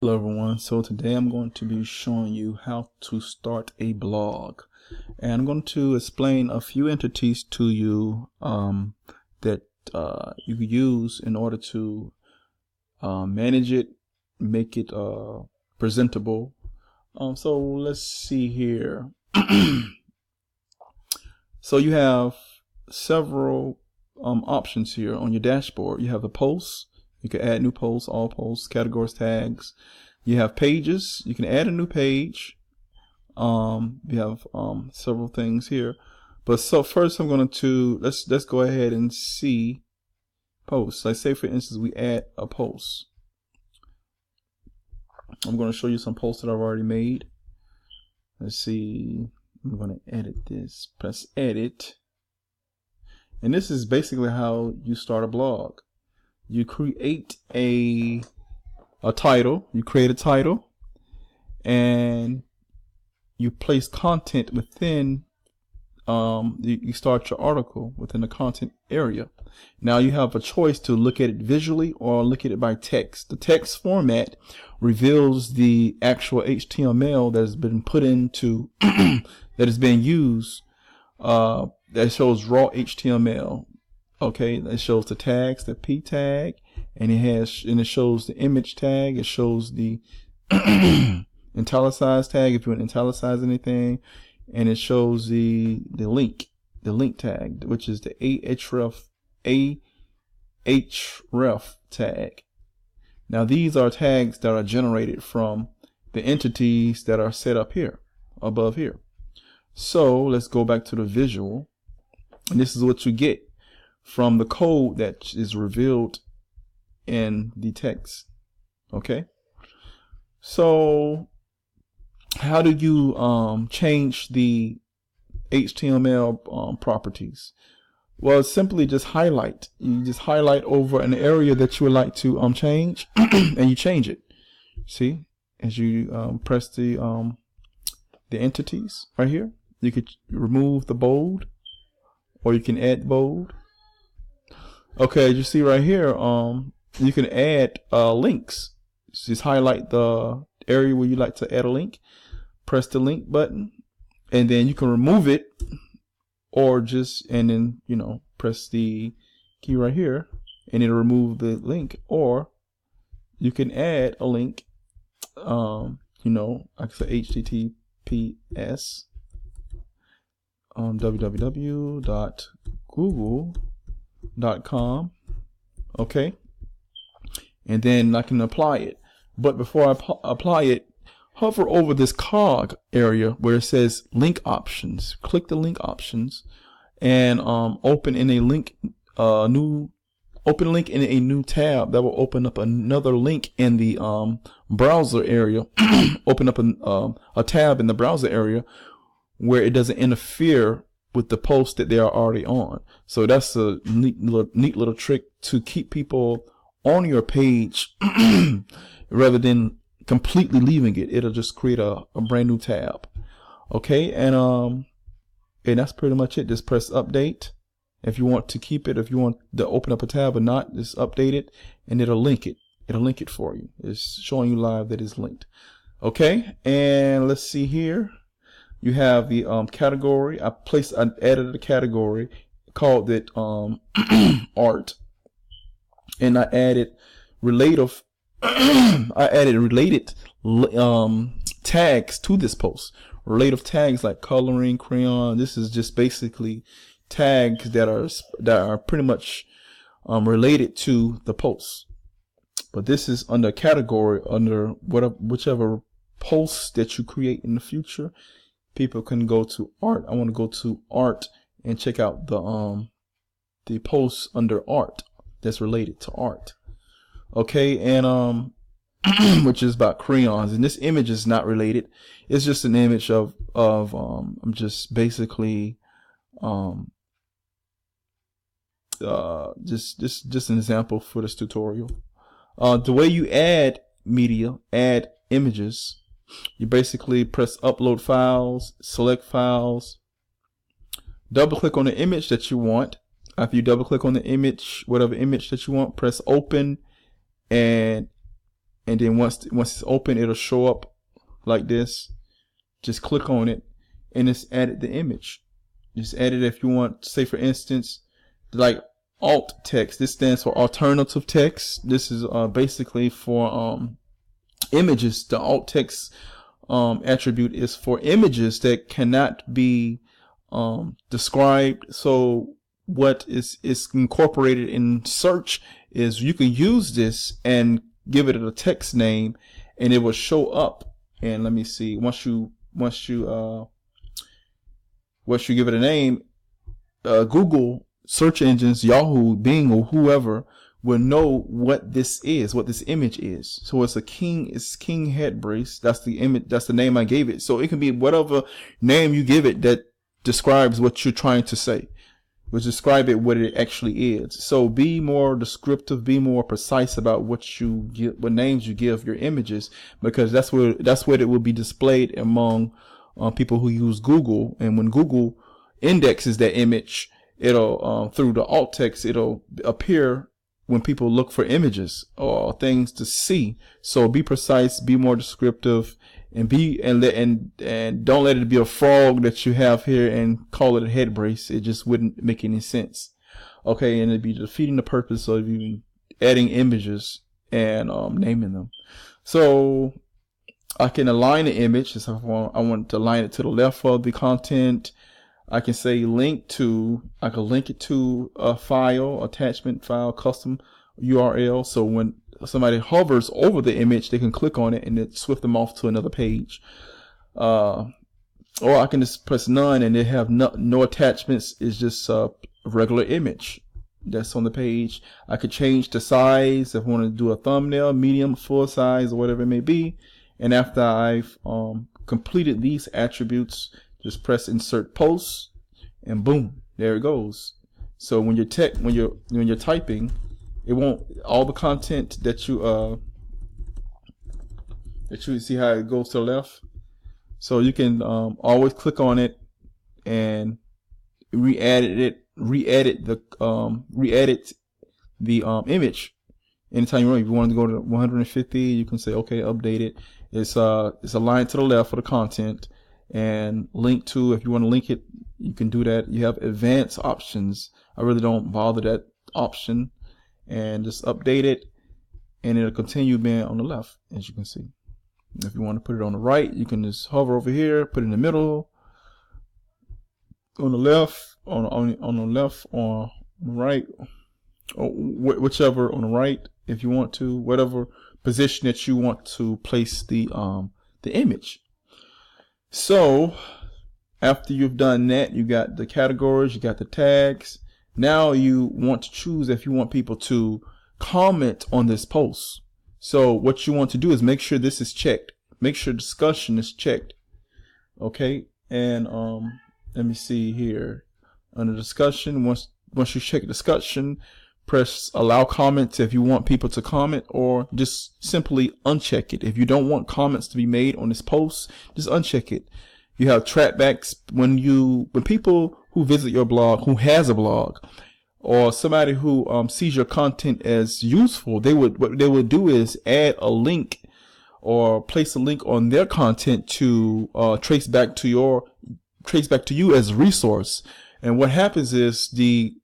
Hello everyone, so today I'm going to be showing you how to start a blog, and I'm going to explain a few entities to you that you can use in order to manage it, make it presentable. So let's see here. So you have several options here on your dashboard. You have the posts. You can add new posts, all posts, categories, tags. You have pages. You can add a new page. You have several things here. But so first I'm going to let's go ahead and see posts. Like say for instance we add a post. I'm going to show you some posts that I've already made. Let's see. I'm going to edit this. Press edit. And this is basically how you start a blog. You create a title, you create a title, and you place content within, you start your article within the content area. Now you have a choice to look at it visually or look at it by text. The text format reveals the actual HTML that has been put into, that has been used, that shows raw HTML. Okay, it shows the tags, the P tag, and it shows the image tag. It shows the italicized tag if you want to italicize anything, and it shows the link tag, which is the ahref tag. Now these are tags that are generated from the entities that are set up here, above here. So let's go back to the visual, and this is what you get from the code that is revealed in the text. Okay, so how do you change the HTML properties? Well, simply just highlight. You just highlight over an area that you would like to change, and you change it. See, as you press the entities right here, you could remove the bold, or you can add bold. Okay, you see right here, you can add links. Just highlight the area where you like to add a link, press the link button, and then you can remove it, or and then press the key right here and it'll remove the link. Or you can add a link, like I said, https www.google.com. okay, and then I can apply it. But before I apply it, hover over this cog area where it says link options. Click the link options and open in a link link in a new tab that will open up another link in the browser area. Open up a tab in the browser area where it doesn't interfere with the post that they are already on. So that's a neat little trick to keep people on your page rather than completely leaving it. It'll just create a brand new tab. Okay, and that's pretty much it. Just press update if you want to keep it. If you want to open up a tab or not, just update it and it'll link it. It'll link it for you. It's showing you live that it's linked. Okay, and let's see here. You have the category. I added a category, called it art, and I added related tags to this post. Related tags like coloring, crayon. This is just basically tags that are pretty much related to the post. But this is under category, under whichever posts that you create in the future. People can go to art. I want to go to art and check out the posts under art that's related to art. Okay, and which is about crayons, and this image is not related. It's just an image of I'm just basically just an example for this tutorial. The way you add media, add images, you basically press upload files, select files, double click on the image that you want. After you double click on the image, whatever image that you want, press open, and and then once it's open, it'll show up like this. Just click on it, and it's added the image. Just add it if you want. Say for instance, like alt text. This stands for alternative text. This is basically for images. The alt text attribute is for images that cannot be described. So what is incorporated in search is you can use this and give it a text name, and it will show up. And let me see, once you give it a name, Google search engines, Yahoo, Bing, or whoever will know what this is, what this image is. So it's king head brace. That's the image. That's the name I gave it. So it can be whatever name you give it that describes what you're trying to say, which describe it what it actually is. So be more descriptive, be more precise about what names you give your images, because that's where it will be displayed among people who use Google. And when Google indexes that image, it'll through the alt text, it'll appear when people look for images or things to see. So be precise, be more descriptive, and don't let it be a frog that you have here and call it a head brace. It just wouldn't make any sense. Okay, and it'd be defeating the purpose of you adding images and naming them. So I can align the image. So I want to align it to the left of the content. I can say link it to a file, attachment file, custom URL. So when somebody hovers over the image, they can click on it and it swift them off to another page. Or I can just press none and they have no attachments. It's just a regular image that's on the page. I could change the size if I want to do a thumbnail, medium, full size, or whatever it may be. And after I've completed these attributes, just press insert post, and boom, there it goes. So when you're typing, it won't, all the content that you see how it goes to the left. So you can always click on it and re-edit the image anytime you want. If you want to go to 150, you can say okay, update it. It's aligned to the left for the content. And link to, if you want to link it, you can do that. You have advanced options. I really don't bother that option, and just update it, and it'll continue being on the left, as you can see. If you want to put it on the right, you can just hover over here, put it in the middle, on the left, on the left, or right, or whichever, on the right, if you want to, whatever position that you want to place the image. So after you've done that, you got the categories, you got the tags. Now you want to choose if you want people to comment on this post. So what you want to do is make sure this is checked. Make sure discussion is checked. Okay, and let me see here. Under discussion, once you check discussion, press allow comments if you want people to comment, or just simply uncheck it. If you don't want comments to be made on this post, just uncheck it. You have trackbacks when people who visit your blog, who has a blog, or somebody who sees your content as useful, what they would do is add a link or place a link on their content to trace back to you as a resource. And what happens is the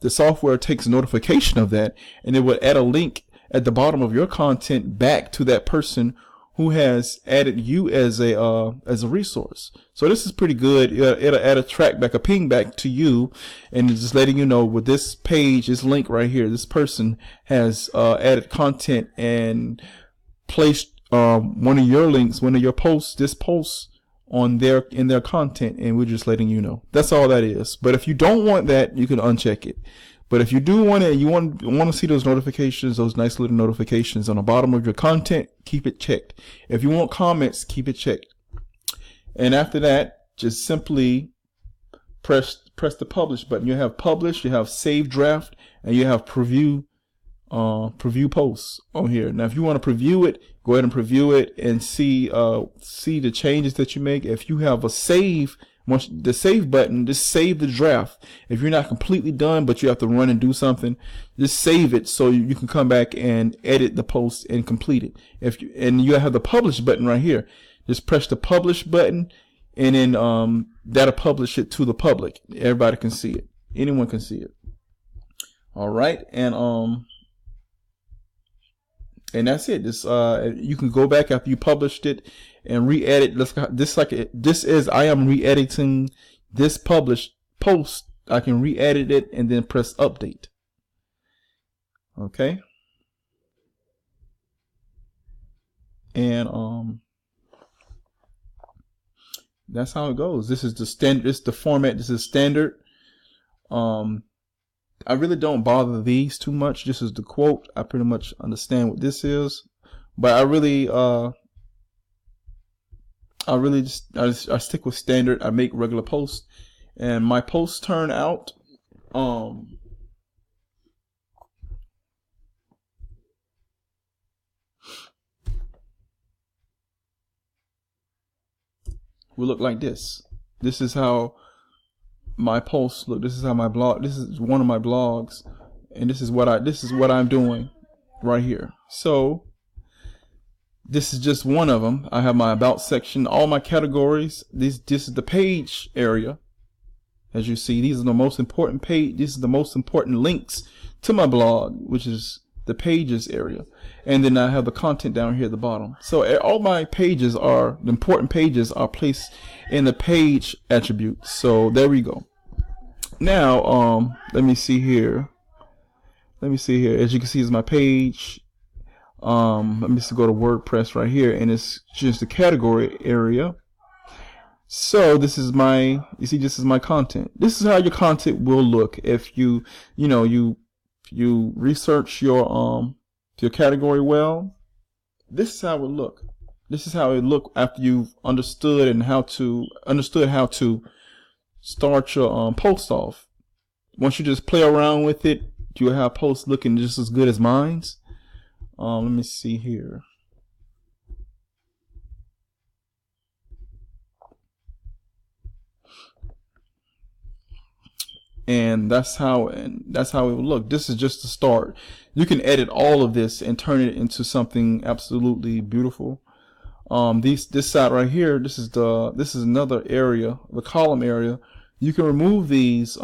software takes notification of that, and it will add a link at the bottom of your content back to that person who has added you as a resource. So this is pretty good. It'll add a trackback, a ping back to you, and it's just letting you know with this page, this link right here, this person has added content and placed one of your links, one of your posts, this post in their content, and we're just letting you know. That's all that is. But if you don't want that, you can uncheck it. But if you do want it, you want to see those notifications, those nice little notifications on the bottom of your content, keep it checked. If you want comments, keep it checked. And after that, just simply press the publish button. You have publish, you have save draft, and you have preview posts on here. Now if you want to preview it, go ahead and preview it and see the changes that you make. If you have a save Once the save button, just save the draft. If you're not completely done, but you have to run and do something, just save it so you can come back and edit the post and complete it. And you have the publish button right here. Just press the publish button, and then that'll publish it to the public. Everybody can see it. Anyone can see it. All right, and that's it. This you can go back after you published it and re-edit. I am re-editing this published post. I can re-edit it and then press update. Okay. And that's how it goes. This is the standard. This is the format. This is standard. I really don't bother these too much. This is the quote. I pretty much understand what this is, but I stick with standard. I make regular posts, and my posts turn out will look like this. This is how my posts look. This is how my blog. This is one of my blogs, and this is what I'm doing right here. So this is just one of them. I have my about section, all my categories. This is the page area. As you see, these are the most important page. This is the most important links to my blog, which is the pages area. And then I have the content down here at the bottom. So all my pages the important pages are placed in the page attribute. So there we go. Now, let me see here. As you can see, is my page. Let me just go to WordPress right here, and it's just the category area. So this is my, this is my content. This is how your content will look if you research your category well. This is how it look. This is how it look after you've understood how to start your post off. Once you just play around with it, you'll have posts looking just as good as mine's. Let me see here. And that's how it will look. This is just the start. You can edit all of this and turn it into something absolutely beautiful. This side right here, this is another area, the column area. You can remove these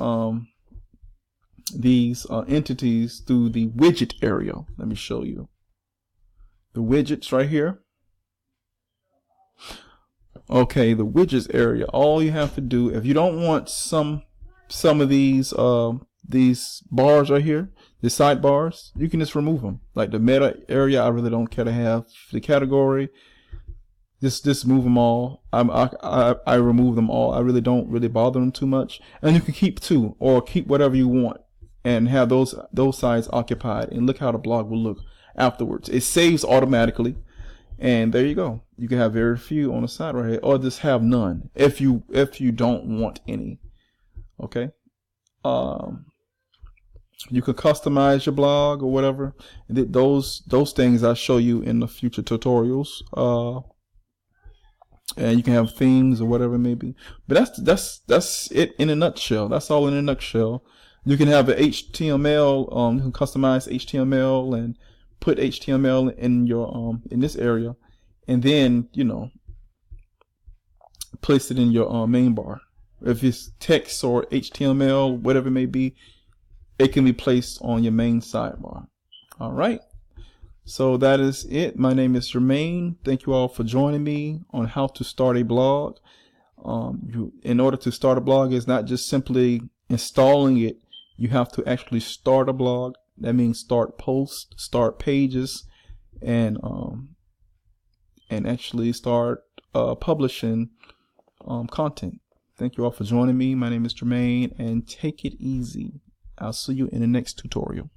entities through the widget area. Let me show you the widgets right here. Okay, the widgets area. All you have to do, if you don't want some of these bars right here, the sidebars, you can just remove them. Like the meta area, I really don't care to have. The category, just move them all. I remove them all. I really don't bother them too much. And you can keep two or keep whatever you want and have those sides occupied, and look how the blog will look afterwards. It saves automatically, and there you go. You can have very few on the side right here, or just have none if you don't want any. Okay. You could customize your blog or whatever. Those things I'll show you in the future tutorials. And you can have themes or whatever it may be. But that's it in a nutshell. That's all in a nutshell. You can have an HTML. You can customize HTML and put HTML in your in this area, and then place it in your main bar. If it's text or HTML, whatever it may be, it can be placed on your main sidebar. All right. So that is it. My name is Jermaine. Thank you all for joining me on how to start a blog. In order to start a blog, it's not just simply installing it. You have to actually start a blog. That means start posts, start pages, and actually start publishing content. Thank you all for joining me. My name is Jermaine, and take it easy. I'll see you in the next tutorial.